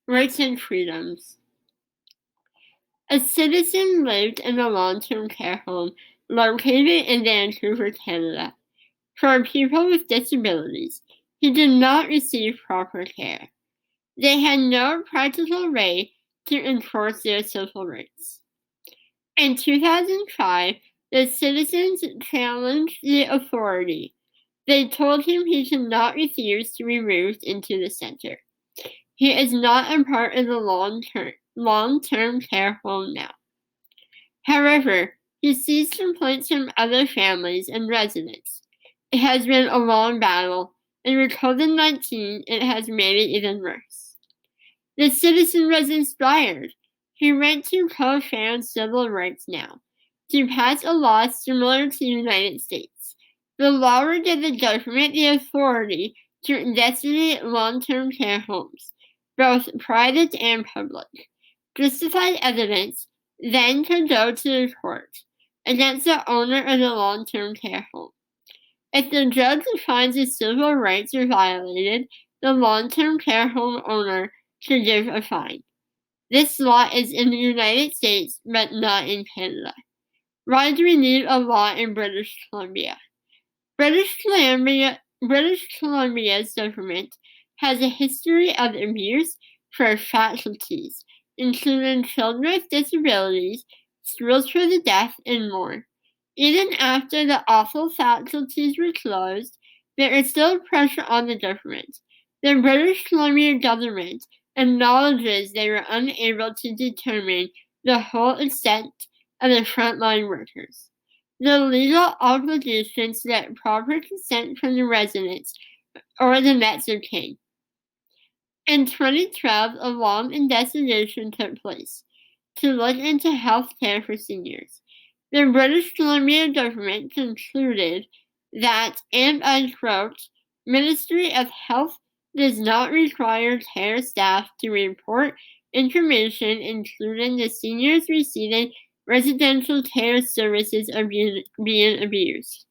Rights and freedoms. A citizen lived in a long-term care home located in Vancouver, Canada. For people with disabilities who did not receive proper care, they had no practical way to enforce their civil rights. In 2005, the citizens challenged the authority. They told him he should not refuse to be moved into the center. He is not a part of the long-term care home now. However, he sees complaints from other families and residents. It has been a long battle, and with COVID-19, it has made it even worse. The citizen was inspired. He went to co-found Civil Rights Now to pass a law similar to the United States. The law would give the government the authority to investigate long-term care homes, both private and public. Justified evidence then could go to the court against the owner of the long-term care home. If the judge finds his civil rights are violated, the long-term care home owner should give a fine. This law is in the United States, but not in Canada. Why do we need a law in British Columbia? British Columbia's government has a history of abuse for faculties, including children with disabilities, schools for the deaf, and more. Even after the awful faculties were closed, there is still pressure on the government. The British Columbia government acknowledges they were unable to determine the whole extent of the frontline workers. The legal obligations to get proper consent from the residents or the next of kin. In 2012, a long investigation took place to look into health care for seniors. The British Columbia government concluded that, and I quote, Ministry of Health does not require care staff to report information including the seniors receiving residential care services are being abused.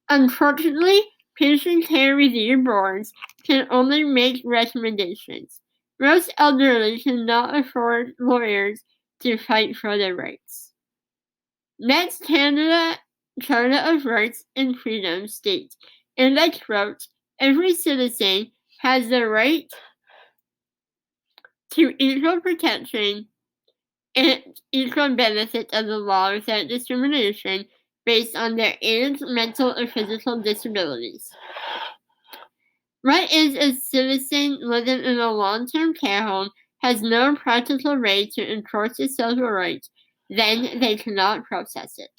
Unfortunately, patient care review boards can only make recommendations. Most elderly cannot afford lawyers to fight for their rights. Next, Canada Charter of Rights and Freedoms states, and I quote, every citizen has the right to equal protection and equal benefit of the law without discrimination based on their age, mental, or physical disabilities. What is a citizen living in a long-term care home has no practical way to enforce their civil rights, then they cannot process it.